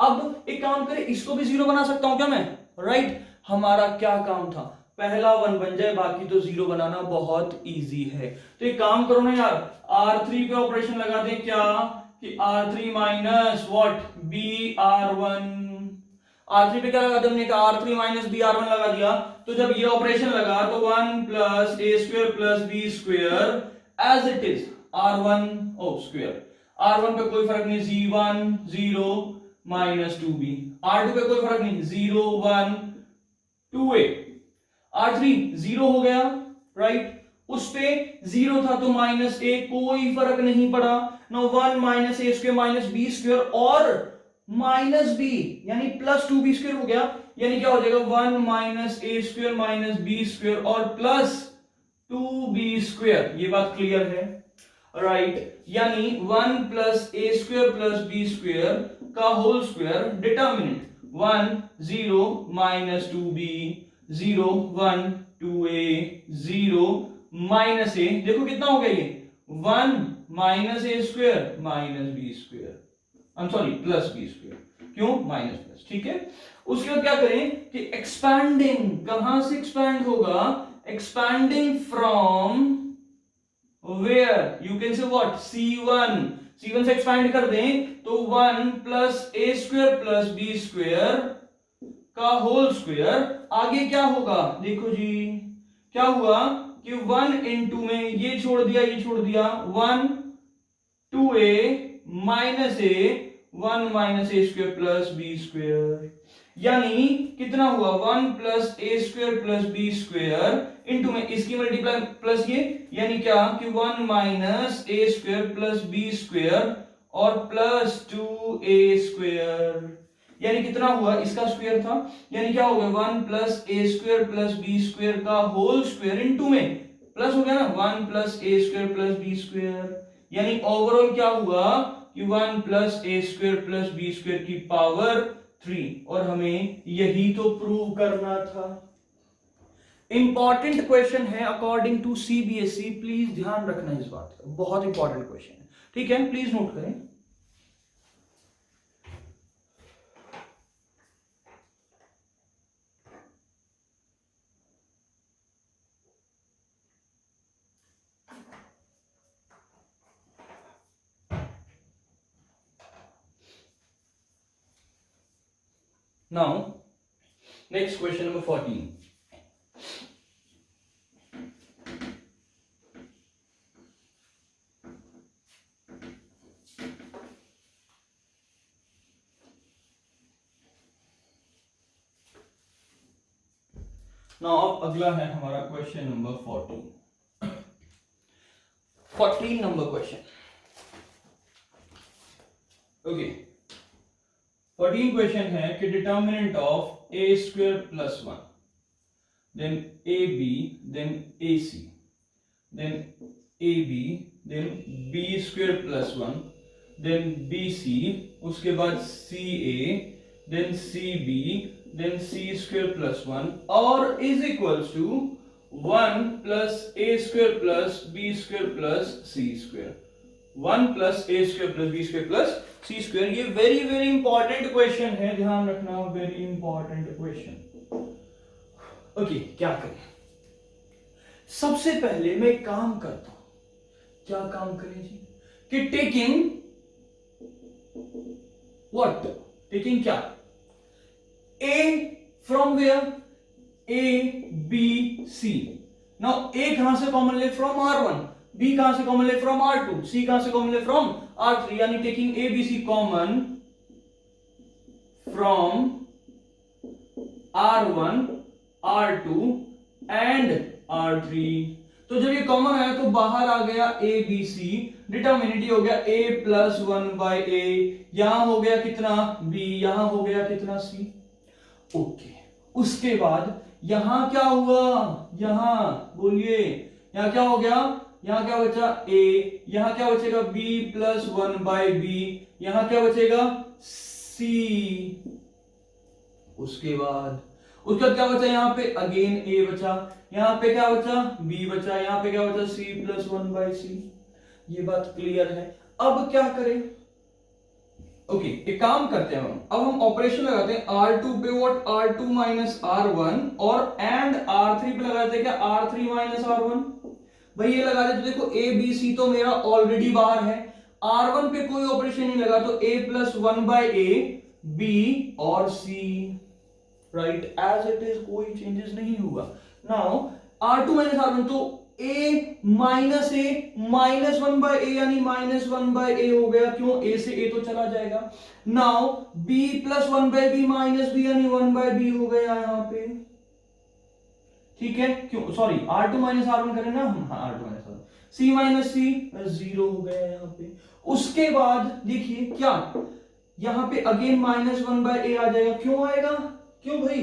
अब एक काम करें, इसको भी 0 बना सकता हूं क्या मैं, राइट। हमारा क्या काम था, पहला 1 बन जाए, बाकी तो 0 बनाना बहुत इजी है। तो एक काम करो ना यार, R3 पे ऑपरेशन लगा दें, क्या कि R3 minus what BR1। R3 पे क्या लगा दिया हमने, R3 माइनस BR1 लगा दिया। तो जब ये ऑपरेशन लगा तो 1 plus A square plus b square as it is R1 o square, R1 पे कोई फर्क नहीं, Z1 0 -2b, R2 पे कोई फर्क नहीं, 0 1 2a, R3 0 हो गया, राइट। उस पे 0 था तो -a, कोई फर्क नहीं पड़ा। No 1 minus a square minus b square और -b यानी +2b स्क्वायर हो गया। यानी क्या हो जाएगा, 1 minus a square minus b square और +2b स्क्वायर। ये बात क्लियर है, राइट। यानी 1 प्लस ए स्क्वायर प्लस बी स्क्वायर का whole square, determinant 1 0 -2b 0 1 2a 0 -a, देखो कितना हो गया ये, 1 minus a square minus b square, I am sorry plus b square, क्यों माइनस प्लस, ठीक है। उसके बाद क्या करें कि एक्सपैंडिंग, कहां से एक्सपैंड होगा, expanding from where, you can say what, C1 से एक्सपैंड कर दें तो 1 प्लस ए स्क्वायर प्लस बी स्क्वायर का होल स्क्वायर। आगे क्या होगा, देखो जी क्या हुआ कि 1 into में ये छोड़ दिया, ये छोड़ दिया, 1 2a minus a 1 minus a square plus b square. यानी कितना हुआ, 1 प्लस ए square plus b square into में इसकी मल्टीप्लाई प्लस ये, यानी क्या कि 1 minus a square plus b square और +2a स्क्वायर। यानी कितना हुआ, इसका स्क्वायर था, यानी क्या हो गया, 1 प्लस ए स्क्वायर प्लस बी स्क्वायर का होल स्क्वायर इंटू में प्लस हो गया ना 1 प्लस ए स्क्वायर प्लस बी स्क्वायर। यानी ओवरऑल क्या हुआ कि 1 प्लस ए स्क्वायर प्लस बी स्क्वायर की पावर 3, और हमें यही तो प्रूव करना था। इंपॉर्टेंट क्वेश्चन है अकॉर्डिंग टू सीबीएसई, प्लीज ध्यान रखना इस बात का, बहुत इंपॉर्टेंट क्वेश्चन है, ठीक है, प्लीज नोट करें। Now, next question number 14. Now अब अगला है हमारा question number 14 number question. Okay, 14 question है कि determinant of A square plus 1 then A B then A C then A B then B square plus 1 then B C, उसके बाद C A then C B then C square plus 1 और is equals to 1 plus A square plus b square plus c square, 1 plus A square plus b square plus c square. ये very very important question है, ध्यान रखना, very important question. Okay, क्या करें? सबसे पहले मैं एक काम करता हूं। क्या काम करें जी? कि टेकिंग व्हाट, टेकिंग क्या, a from where, a B c. Now a कहां से कॉमन ले? फ्रॉम R1, बी कहां से कॉमन ले? फ्रॉम R2, सी कहां से कॉमन ले? फ्रॉम R3, यानी taking A B C common from R1 R2 and R3। तो जब ये कॉमन आया तो बाहर आ गया ए बी सी, डिटर्मिनेंट हो गया a प्लस 1 बाई ए, यहां हो गया कितना b, यहां हो गया कितना c। ओके, उसके बाद यहां क्या हुआ? यहां बोलिए, यहां क्या हो गया? यहां क्या बचा? a, यहां क्या बचेगा? b प्लस 1 बाई बी, यहां क्या बचेगा? c। उसके बाद क्या बचा? यहाँ पे अगेन a बचा, यहाँ पे क्या बचा? b बचा, यहाँ पे क्या बचा? c plus 1 by c. ये बात क्लियर है? अब क्या करें? ओके, एक काम करते हैं हम, अब हम ऑपरेशन लगाते हैं R2 पे, व्हाट, R2 माइनस R1 और एंड R3 पे लगाते हैं क्या? R3 minus R1। भाई ये लगा दे तो देखो a b c तो मेरा ऑलरेडी बाहर है, R1 पे कोई ऑपरेशन नहीं लगा तो a plus 1 by a, b और c, right, as it is, कोई चेंजेस नहीं हुआ। नाउ R2 माइनस R1 तो a minus a minus 1 by a, यानी माइनस 1 बाई ए हो गया, क्यों? a से a तो चला जाएगा। Now b plus 1 by B minus B, यानी 1 बाई बी हो गया यहां पे, ठीक है? क्यों? सॉरी, R2 माइनस R1 करें ना हम, हाँ R2 minus R1, c minus सी 0 हो गया यहां पे। उसके बाद देखिए क्या, यहां पे अगेन माइनस 1 बाई ए आ जाएगा, क्यों आएगा? क्यों भाई?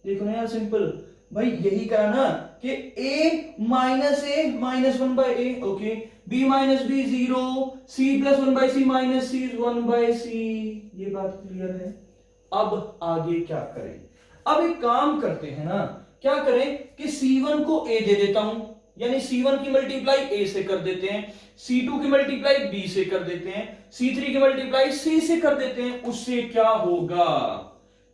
देखो ना यार, सिंपल भाई, यही कहा ना कि a minus a minus 1 by a, okay, b minus b 0, c plus 1 by c minus c 1 by c. ये बात क्लियर है? अब आगे क्या करें? अब एक काम करते हैं ना, क्या करें कि c1 को a दे देता हूं, यानी c1 की मल्टीप्लाई a से कर देते हैं, c2 की मल्टीप्लाई b से कर देते हैं, c3 की मल्टीप्लाई c से कर देते हैं। उससे क्या होगा?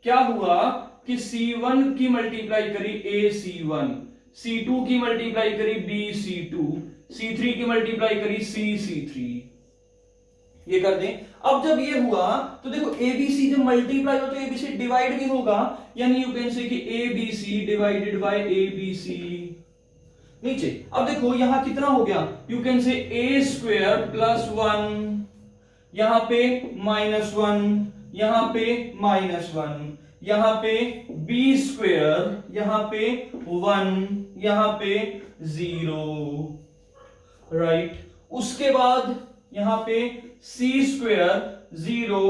क्या हुआ कि C1 की मल्टीप्लाई करी A C1, C2 की मल्टीप्लाई करी B C2, C3 की मल्टीप्लाई करी C C3, ये कर दें। अब जब ये हुआ तो देखो ABC जब मल्टीप्लाई हो तो ABC डिवाइड भी होगा, यानी यू कैन से कि ABC डिवाइडेड बाय ABC। नीचे अब देखो यहां कितना हो गया, यू कैन से a स्क्वायर प्लस 1, यहां पे माइनस 1, यहां पे माइनस 1, यहां पे b स्क्वायर, यहां पे 1, यहां पे 0, राइट। उसके बाद यहां पे c स्क्वायर 0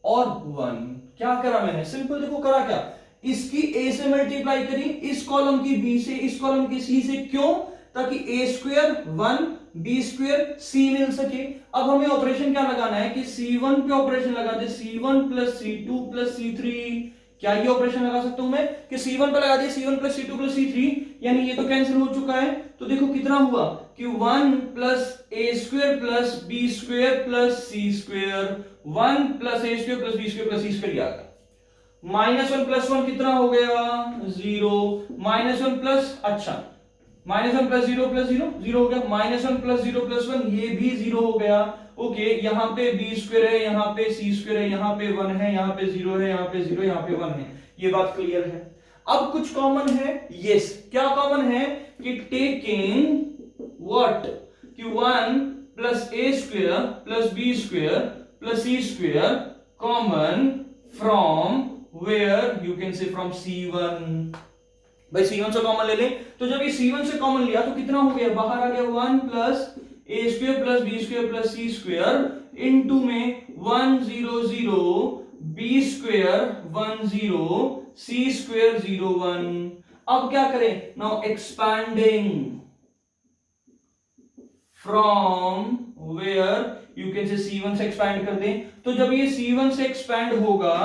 और 1। क्या करा मैंने? सिंपल देखो करा क्या, इसकी a से मल्टीप्लाई करी, इस कॉलम की b से, इस कॉलम की c से, क्यों? ताकि a square 1 b square c मिल सके। अब हमें ऑपरेशन क्या लगाना है कि c1 पे ऑपरेशन लगा दे, c1 plus c2 plus c3। क्या ये ऑपरेशन लगा सकता हूं मैं कि c1 पे लगा दिया c1 plus c2 plus c3, यानी ये तो कैंसिल हो चुका है। तो देखो कितना हुआ कि 1 plus a square plus b square plus c square, 1 plus a square plus b square plus c square आ गया। माइनस 1 प्लस 1 कितना हो गया? 0। माइनस 1 प्लस, अच्छा माइनस 1 प्लस 0 प्लस 0 0 हो गया, माइनस 1 प्लस 0 प्लस 1 ये भी 0 हो गया। ओके, यहाँ पे b स्क्वायर है, यहाँ पे c स्क्वायर है, यहाँ पे 1 है, यहाँ पे 0 है, यहाँ पे 0, यहाँ पे 1 है। ये बात क्लियर है? अब कुछ कॉमन है? यस, क्या कॉमन है कि टेकिंग व्हाट कि 1 plus a square plus b square plus c square common from where, you can say from c1, भाई C1 से कॉमन ले लें, तो जब ये C1 से कॉमन लिया तो कितना हो गया, बाहर आ गया 1 प्लस ए square plus b square plus c square into में 1 0 0 बी स्क्वायर 1 0 सी स्क्वायर 0 1। अब क्या करें, now expanding from where you can say C1 से एक्सपैंड कर दें, तो जब ये C1 से एक्सपैंड होगा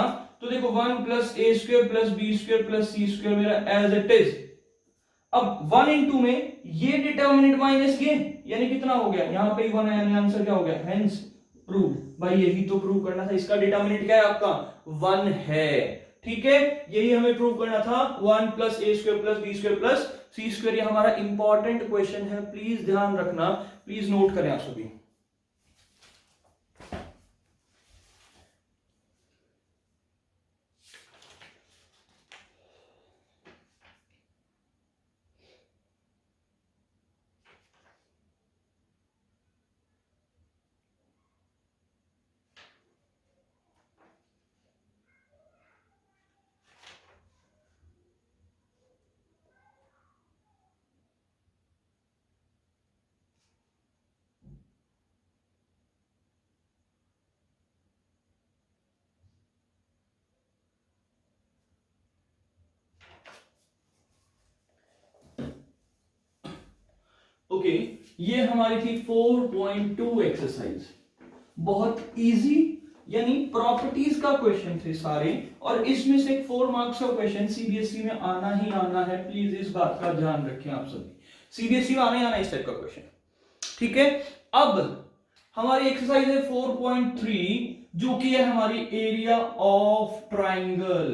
तो देखो 1 प्लस ए square plus b square plus c square मेरा एज इट इज। अब 1 इंटू में ये डिटर्मिनेंट माइनस ये, यानी कितना हो गया, यहां पे 1 है यानी आंसर क्या हो गया, हेंस प्रूव। भाई यही तो प्रूव करना था, इसका डिटर्मिनेंट क्या है आपका 1 है, ठीक है, यही हमें प्रूव करना था। 1 प्लस ए square plus b square plus c square, ये हमारा इंपॉर्टेंट क्वेश्चन है, प्लीज ध्यान रखना, प्लीज नोट करें आप सभी। ओके, ये हमारी थी 4.2 एक्सरसाइज, बहुत इजी, यानी प्रॉपर्टीज का क्वेश्चन थे सारे, और इसमें से 4 मार्क्स का क्वेश्चन सीबीएसई में आना ही आना है, प्लीज इस बात का ध्यान रखें आप सभी, सीबीएसई में आना ही आना इस टाइप का क्वेश्चन, ठीक है। अब हमारी एक्सरसाइज है 4.3 जो कि है हमारी एरिया ऑफ ट्राइंगल,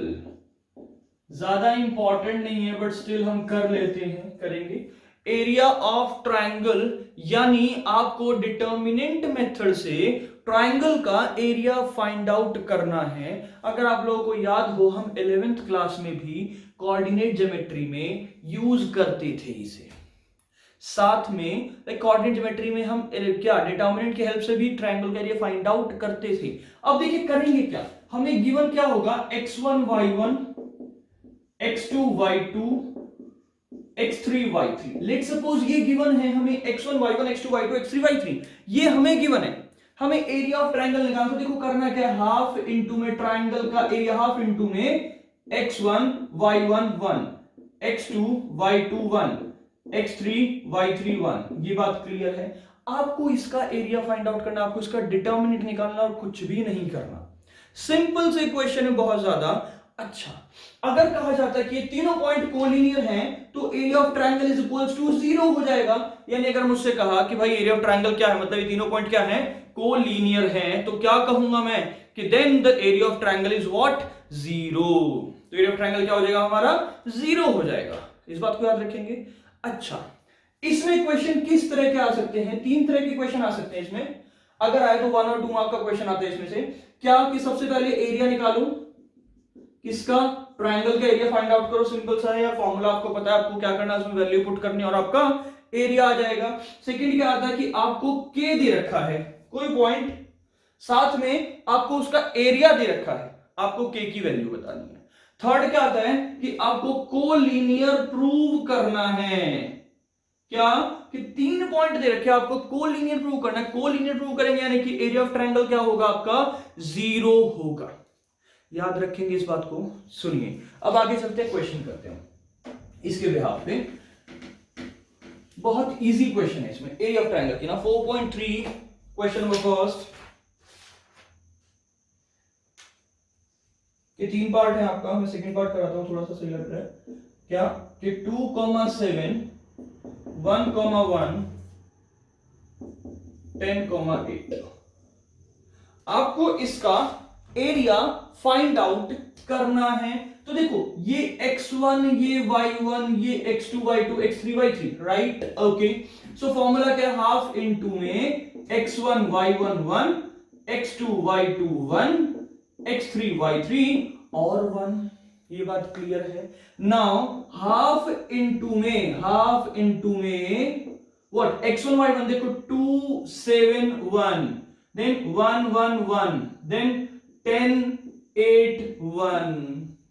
ज्यादा इंपॉर्टेंट नहीं है बट स्टिल हम कर लेते हैं, करेंगे। एरिया ऑफ ट्राइंगल, यानी आपको डिटर्मिनेंट मेथड से ट्राइंगल का एरिया फाइंड आउट करना है। अगर आप लोगों को याद हो, हम 11th क्लास में भी कोऑर्डिनेट ज्योमेट्री में यूज करते थे इसे, साथ में कोऑर्डिनेट ज्योमेट्री में हम क्या डिटर्मिनेंट की हेल्प से भी ट्राइंगल का एरिया फाइंड आउट करते थे। अब देखिए करेंगे क्या, हमें गिवन क्या होगा, x1 y1 x2 y2 x3 y3। Let suppose ये गिवन है हमें x1 y1 x2 y2 x3 y3, ये हमें गिवन है, हमें एरिया ऑफ ट्राइंगल निकालना। तो देखो करना क्या है, हाफ इंटू में ट्राइंगल का एरिया, हाफ इंटू में x1 y1 1 x2 y2 1 x3 y3 1। ये बात क्लियर है। आपको इसका एरिया फाइंड आउट करना, आपको इसका डिटर्मिनेंट निकालना और कुछ भी नहीं करना। सिंपल से क्वेश्चन है, बहुत ज्यादा अच्छा। अगर कहा जाता है कि ये तीनों पॉइंट कोलिनियर हैं तो area of triangle is equals to 0 हो जाएगा। यानी अगर मुझसे कहा कि भाई एरिया ऑफ ट्रायंगल क्या है, मतलब ये तीनों पॉइंट क्या है, कोलिनियर हैं, तो क्या कहूंगा मैं कि then the area of triangle is what, 0। तो एरिया ऑफ ट्रायंगल क्या हो जाएगा हमारा, 0 हो जाएगा। इस बात को याद रखेंगे। अच्छा, इसमें क्वेश्चन किस तरह के आ सकते हैं, 3 तरह के क्वेश्चन आ सकते हैं इसमें। अगर आए तो 1 और 2 मार्क का क्वेश्चन आता है इसमें से। क्या कि सबसे पहले एरिया निकालूं किसका, ट्रायंगल का एरिया फाइंड आउट करो, सिंपल सा है यार, फॉर्मूला आपको पता है, आपको क्या करना है, उसमें वैल्यू पुट करनी और आपका एरिया आ जाएगा। सेकंड क्या आता है कि आपको के दे रखा है कोई पॉइंट, साथ में आपको उसका एरिया दे रखा है, आपको के की वैल्यू बतानी है। थर्ड क्या आता है कि आपको कोलिनियर प्रूव करना है। क्या कि 3 पॉइंट दे रखे, आपको कोलिनियर प्रूव करना है। कोलिनियर प्रूव करेंगे यानी कि एरिया ऑफ ट्रायंगल क्या होगा आपका, 0 होगा। याद रखेंगे इस बात को। सुनिए अब आगे चलते हैं, क्वेश्चन करते हैं इसके बिहाफ पे। बहुत इजी क्वेश्चन है इसमें एरिया ऑफ ट्रायंगल की ना। 4.3 क्वेश्चन नंबर फर्स्ट, ये 3 पार्ट है आपका, मैं सेकंड पार्ट कराता हूं, थोड़ा सा सही लग रहा है क्या कि 2,7 1,1 10,8 आपको इसका एरिया फाइंड आउट करना है। तो देखो ये x1 ये y1 ये x2 y2 x3 y3 right, okay. So formula क्या है, हाफ इनटू में x1 y1 1 x2 y2 1 x3 y3 और 1। ये बात क्लियर है। नाउ हाफ इनटू में व्हाट, x1 y1 देखो 2 7 1 देन 1 1 1 देन 10 8 1।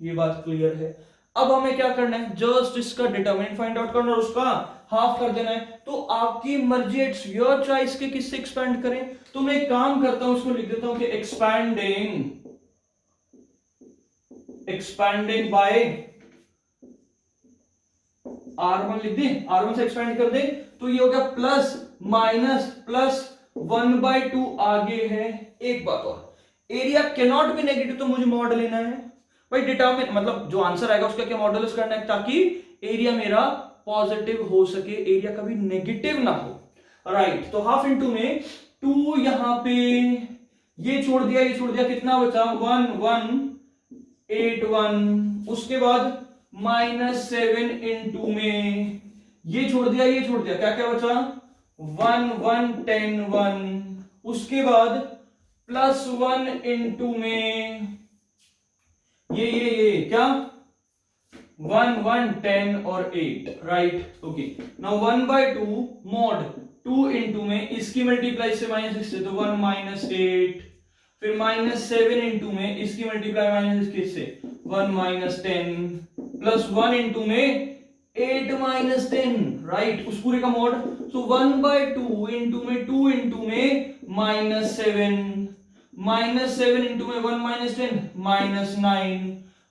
ये बात क्लियर है। अब हमें क्या करना है, जस्ट इसका डिटरमिनेंट फाइंड आउट करना और उसका हाफ कर देना है। तो आपकी मर्जी, इट्स योर चॉइस के किससे एक्सपेंड करें। तो मैं एक काम करता हूं, उसको लिख देता हूं कि एक्सपैंडिंग बाय R1 लिख दे, R1 से एक्सपेंड कर दे, तो ये हो गया प्लस माइनस प्लस 1/2 आगे है। एक बात और, area can not be negative, तो मुझे मॉड लेना है भाई, डिटरमिन मतलब जो आंसर आएगा उसका क्या मॉडुलस करना है, ताकि एरिया मेरा पॉजिटिव हो सके, एरिया कभी नेगेटिव ना हो, राइट। तो हाफ इंटू में 2, यहां पे ये छोड़ दिया, ये छोड़ दिया, कितना बचा 1181, उसके बाद -7 इंटू में ये छोड़ दिया, ये छोड़ दिया, क्या क्या बचा 1110, उसके बाद +1 इंटू में ये क्या 1110 और 8, right. Okay, now 1/2 mod 2 into में इसकी मल्टीप्लाई से -6 से, तो 1 -8, फिर -7 इंटू में इसकी मल्टीप्लाई -6 से 1 -10, प्लस 1 इंटू में 8 -10, राइट, उस पूरे का मॉड। सो 1/2 इंटू में 2 इंटू में -7 इंटू में 1 -10 -9,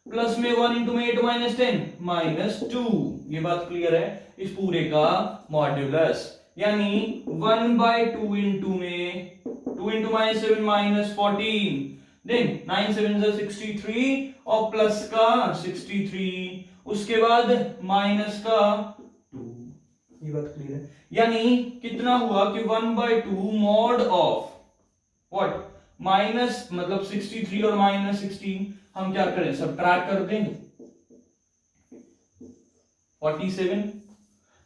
प्लस में 1 इंटू में 8 -10 -2। ये बात क्लियर है, इस पूरे का मॉड्यूलस, यानी 1/2 इंटू में 2 इंटू -7 -14, देन 9 7 63 और प्लस का 63, उसके बाद माइनस का 2। ये बात क्लियर है, यानी कितना हुआ कि 1/2 मॉड ऑफ व्हाट माइनस, मतलब 63 और -16 हम क्या करें, सबट्रैक्ट कर दें 47,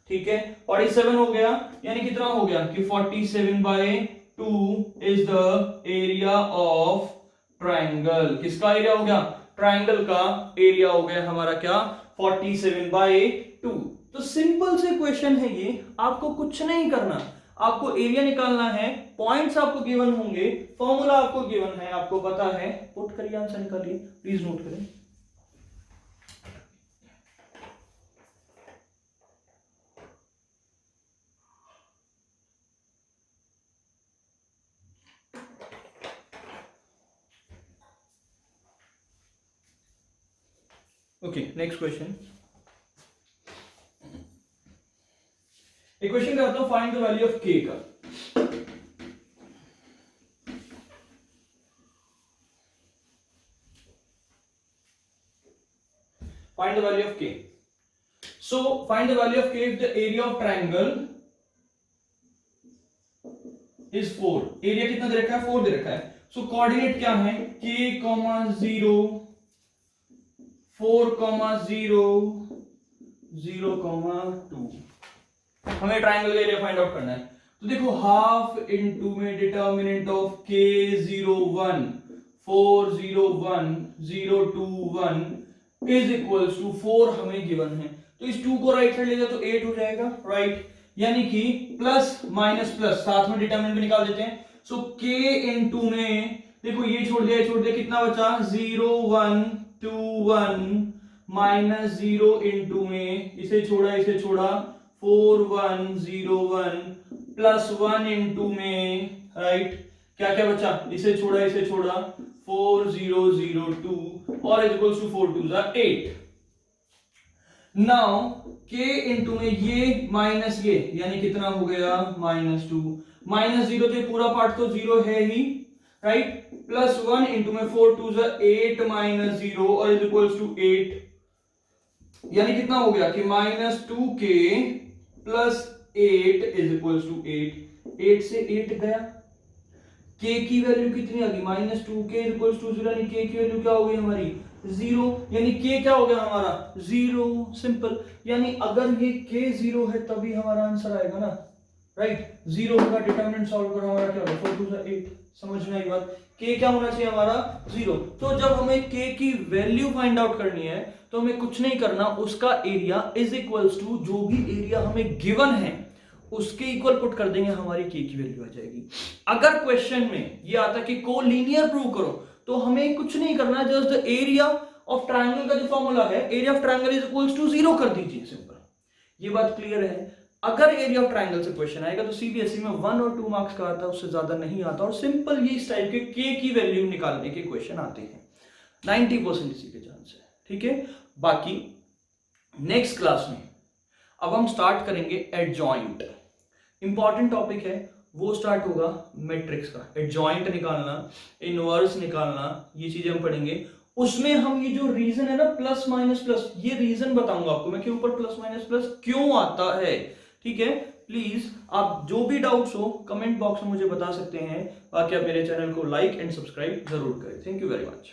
ठीक है 47 हो गया, यानी कितना हो गया कि 47/2 is the area of triangle. किसका एरिया हो गया, ट्राइंगल का एरिया हो गया हमारा क्या 47/2। तो सिंपल से क्वेश्चन है ये, आपको कुछ नहीं करना, आपको एरिया निकालना है, पॉइंट्स आपको गिवन होंगे, फॉर्मूला आपको गिवन है, आपको पता है, पुट करिए आंसर निकालिए, प्लीज नोट करें। Okay, next question. एक क्वेश्चन करता हूं, find the value of k का। Find the value of k. So find the value of k if the area of triangle is 4. Area कितना दे रखा है, 4 दे रखा है। सो कोऑर्डिनेट क्या है, k, 0 4, 0 0, 2। हमें ट्राइंगल का एरिया फाइंड आउट करना है। तो देखो हाफ इंटू में determinant of k 0 1 4 0 1 0 2 1 is equals to 4 हमें गिवन है। तो इस 2 को राइट साइड ले जाओ तो 8 हो जाएगा, राइट, यानी कि प्लस माइनस प्लस साथ में डिटर्मिनेंट भी निकाल देते हैं। सो k इंटू में देखो ये छोड़ दिया, कितना बचा 0 1 2 1 -0 इंटू में इसे छोड़ा 4 1 0 1 प्लस 1 इंटू में, राइट, क्या क्या बचा, इसे छोड़ा 4 0 0 2 और is equals to 4 2 8। Now k into में ये माइनस ये, यानी कितना हो गया -2 -0, तो पूरा पार्ट तो 0 है ही, राइट, प्लस 1 इंटू में 4 2 8 -0 और इज इक्वल्स टू 8, यानी कितना हो गया कि -2k plus 8 is equals to 8। 8 से 8 गया, k की वैल्यू कितनी आ गई -2k इक्वल्स टू 0, यानी k की वैल्यू क्या हो गई हमारी 0, यानी k क्या हो गया हमारा 0, सिंपल। यानी अगर ये k 0 है तभी हमारा आंसर आएगा ना, राइट, 0 होगा, डिटरमिनेंट सॉल्व करो, हमारा क्या होगा 4 2 8। समझ में आई बात, k क्या होना चाहिए हमारा 0। तो जब हमें k की वैल्यू फाइंड आउट करनी है तो हमें कुछ नहीं करना, उसका एरिया इज इक्वल्स टू जो भी एरिया हमें गिवन है उसके इक्वल पुट कर देंगे, हमारी k की वैल्यू आ जाएगी। अगर क्वेश्चन में ये आता कि कोलिनियर प्रूव करो तो हमें कुछ नहीं करना, just the area of triangle का जो फॉर्मूला है, area of triangle is equals to 0 कर दीजिए, सिंपल। ये बात क्लियर है। अगर एरिया ऑफ ट्राइंगल से क्वेश्चन आएगा तो सीबीएसई में 1 और 2 मार्क्स का आता है, उससे ज्यादा नहीं आता। और सिंपल ये इस टाइप के के की वैल्यू निकालने के क्वेश्चन आते हैं, 90% इसी के चांस है, ठीक है। बाकी नेक्स्ट क्लास में अब हम स्टार्ट करेंगे एडजॉइंट, इंपॉर्टेंट टॉपिक है, वो स्टार्ट होगा मैट्रिक्स का। एडजॉइंट निकालना, इनवर्स निकालना, ये चीजें हम पढ़ेंगे। उसमें हम ये जो रीजन है ना प्लस माइनस प्लस, ये रीजन बताऊंगा आपको मैं कि ऊपर प्लस माइनस प्लस क्यों आता है, ठीक है। प्लीज आप जो भी डाउट्स हो कमेंट बॉक्स में मुझे बता सकते हैं। बाकी आप मेरे चैनल को लाइक एंड सब्सक्राइब जरूर करें। Thank you very much.